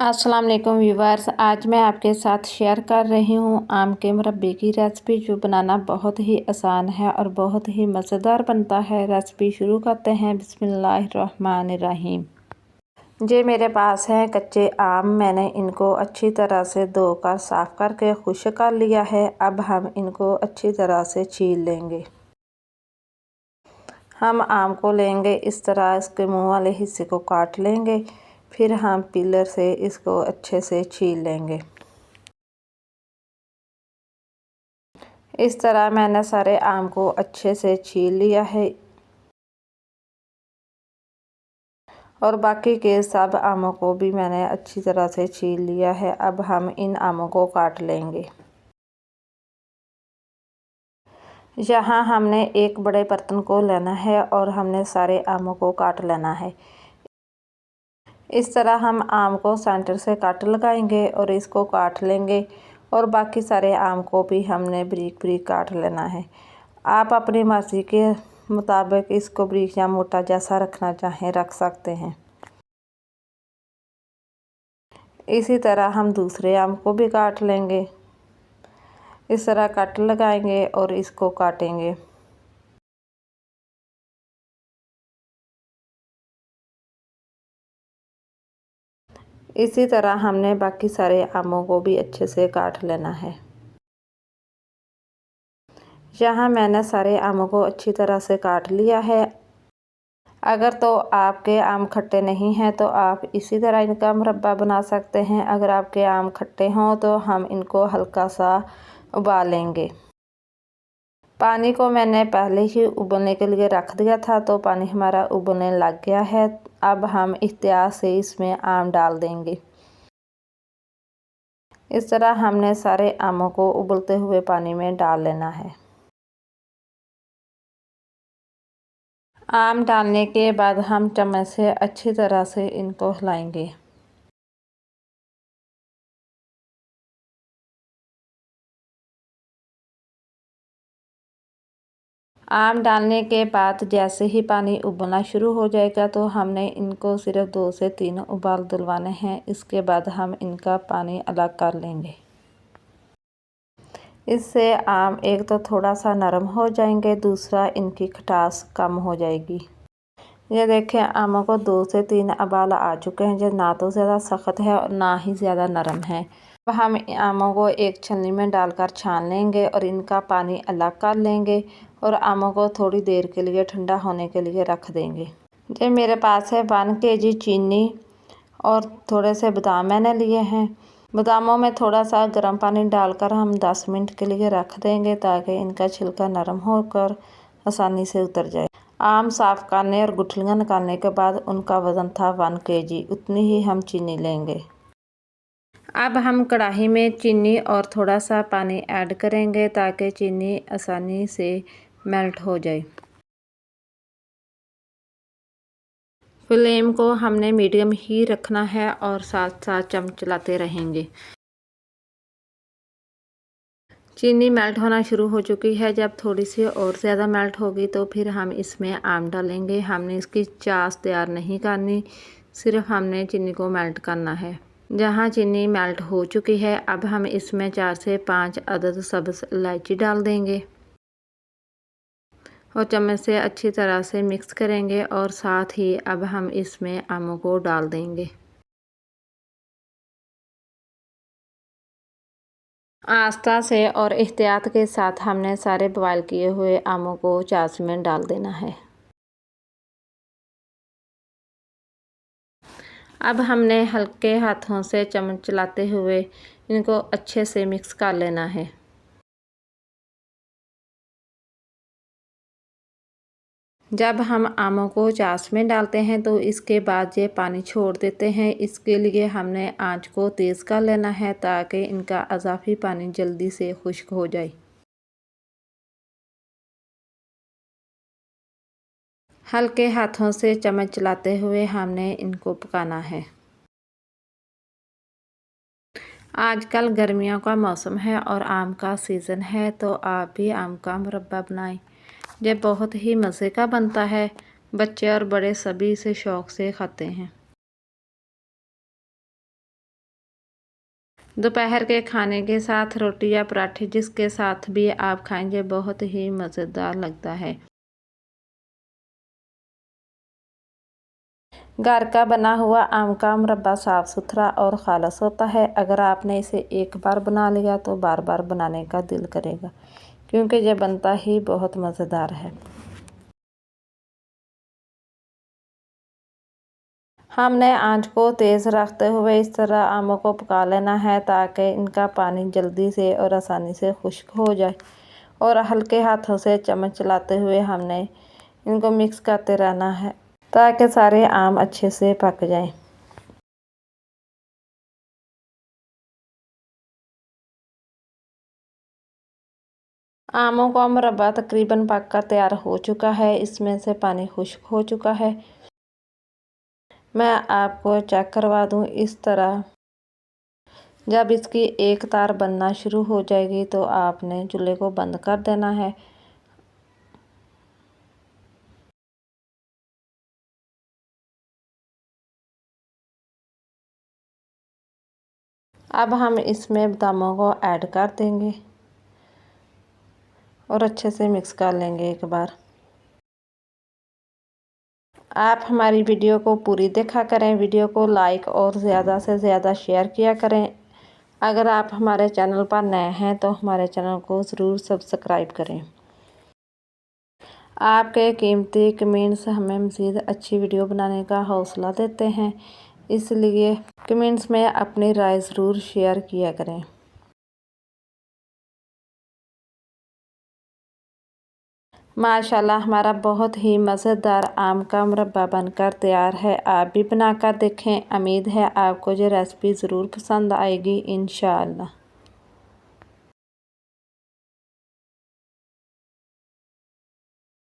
अस्सलाम वालेकुम व्यूवर्स। आज मैं आपके साथ शेयर कर रही हूँ आम के मुरब्बे की रेसिपी, जो बनाना बहुत ही आसान है और बहुत ही मज़ेदार बनता है। रेसिपी शुरू करते हैं। बिस्मिल्लाहिर्रहमानिर्रहीम। जे मेरे पास है कच्चे आम, मैंने इनको अच्छी तरह से धोकर साफ़ करके खुश कर लिया है। अब हम इनको अच्छी तरह से छील लेंगे। हम आम को लेंगे, इस तरह इसके मुंह वाले हिस्से को काट लेंगे, फिर हम पीलर से इसको अच्छे से छील लेंगे। इस तरह मैंने सारे आम को अच्छे से छील लिया है और बाकी के सब आमों को भी मैंने अच्छी तरह से छील लिया है। अब हम इन आमों को काट लेंगे। यहाँ हमने एक बड़े बर्तन को लेना है और हमने सारे आमों को काट लेना है। इस तरह हम आम को सेंटर से कट लगाएंगे और इसको काट लेंगे और बाकी सारे आम को भी हमने बारीक बारीक काट लेना है। आप अपनी मर्ज़ी के मुताबिक इसको बारीक या मोटा जैसा रखना चाहें रख सकते हैं। इसी तरह हम दूसरे आम को भी काट लेंगे। इस तरह कट लगाएंगे और इसको काटेंगे। इसी तरह हमने बाकी सारे आमों को भी अच्छे से काट लेना है। यहाँ मैंने सारे आमों को अच्छी तरह से काट लिया है। अगर तो आपके आम खट्टे नहीं हैं तो आप इसी तरह इनका मुरब्बा बना सकते हैं। अगर आपके आम खट्टे हों तो हम इनको हल्का सा उबाल लेंगे। पानी को मैंने पहले ही उबलने के लिए रख दिया था, तो पानी हमारा उबलने लग गया है। अब हम एहतियात से इसमें आम डाल देंगे। इस तरह हमने सारे आमों को उबलते हुए पानी में डाल लेना है। आम डालने के बाद हम चम्मच से अच्छी तरह से इनको हिलाएंगे। आम डालने के बाद जैसे ही पानी उबलना शुरू हो जाएगा तो हमने इनको सिर्फ 2 से 3 उबाल दिलवाने हैं। इसके बाद हम इनका पानी अलग कर लेंगे। इससे आम एक तो थोड़ा सा नरम हो जाएंगे, दूसरा इनकी खटास कम हो जाएगी। ये देखें, आमों को 2 से 3 उबाल आ चुके हैं, जो ना तो ज़्यादा सख्त है और ना ही ज़्यादा नरम है। अब हम आमों को एक छलनी में डालकर छान लेंगे और इनका पानी अलग कर लेंगे और आमों को थोड़ी देर के लिए ठंडा होने के लिए रख देंगे। ये मेरे पास है 1 kg चीनी और थोड़े से बादाम मैंने लिए हैं। बादामों में थोड़ा सा गर्म पानी डालकर हम 10 मिनट के लिए रख देंगे, ताकि इनका छिलका नरम होकर आसानी से उतर जाए। आम साफ़ करने और गुठलियाँ निकालने के बाद उनका वज़न था 1 kg, उतनी ही हम चीनी लेंगे। अब हम कढ़ाई में चीनी और थोड़ा सा पानी ऐड करेंगे, ताकि चीनी आसानी से मेल्ट हो जाए। फ्लेम को हमने मीडियम ही रखना है और साथ साथ चम्मच चलाते रहेंगे। चीनी मेल्ट होना शुरू हो चुकी है। जब थोड़ी सी और ज़्यादा मेल्ट होगी तो फिर हम इसमें आम डालेंगे। हमने इसकी चाश तैयार नहीं करनी, सिर्फ हमने चीनी को मेल्ट करना है। जहाँ चीनी मेल्ट हो चुकी है, अब हम इसमें 4 से 5 अदद सब्ज़ इलायची डाल देंगे और चम्मच से अच्छी तरह से मिक्स करेंगे और साथ ही अब हम इसमें आमों को डाल देंगे। आस्था से और एहतियात के साथ हमने सारे बॉयल किए हुए आमों को चाश में डाल देना है। अब हमने हल्के हाथों से चम्मच चलाते हुए इनको अच्छे से मिक्स कर लेना है। जब हम आमों को चाश में डालते हैं तो इसके बाद ये पानी छोड़ देते हैं। इसके लिए हमने आंच को तेज़ कर लेना है, ताकि इनका इजाफी पानी जल्दी से खुश्क हो जाए। हल्के हाथों से चम्मच चलाते हुए हमने इनको पकाना है। आजकल गर्मियों का मौसम है और आम का सीज़न है, तो आप भी आम का मुरब्बा बनाएं। ये बहुत ही मज़े का बनता है। बच्चे और बड़े सभी इसे शौक़ से खाते हैं। दोपहर के खाने के साथ रोटी या पराठे जिसके साथ भी आप खाएंगे बहुत ही मज़ेदार लगता है। घर का बना हुआ आम का मुरब्बा साफ़ सुथरा और खालस होता है। अगर आपने इसे एक बार बना लिया तो बार बार बनाने का दिल करेगा, क्योंकि ये बनता ही बहुत मज़ेदार है। हमने आंच को तेज़ रखते हुए इस तरह आमों को पका लेना है ताकि इनका पानी जल्दी से और आसानी से खुश्क हो जाए, और हल्के हाथों से चम्मच चलाते हुए हमने इनको मिक्स करते रहना है ताकि सारे आम अच्छे से पक जाएं। आमों का मुरब्बा तकरीबन पक कर तैयार हो चुका है। इसमें से पानी खुश्क हो चुका है। मैं आपको चेक करवा दूं, इस तरह जब इसकी एक तार बनना शुरू हो जाएगी तो आपने चूल्हे को बंद कर देना है। अब हम इसमें बादामों को ऐड कर देंगे और अच्छे से मिक्स कर लेंगे एक बार। आप हमारी वीडियो को पूरी देखा करें, वीडियो को लाइक और ज़्यादा से ज़्यादा शेयर किया करें। अगर आप हमारे चैनल पर नए हैं तो हमारे चैनल को ज़रूर सब्सक्राइब करें। आपके कीमती कमेंट्स हमें मज़ीद अच्छी वीडियो बनाने का हौसला देते हैं, इसलिए कमेंट्स में अपनी राय ज़रूर शेयर किया करें। माशाल्लाह हमारा बहुत ही मज़ेदार आम का मुरब्बा बनकर तैयार है। आप भी बनाकर देखें। उम्मीद है आपको ये रेसिपी ज़रूर पसंद आएगी इंशाअल्लाह।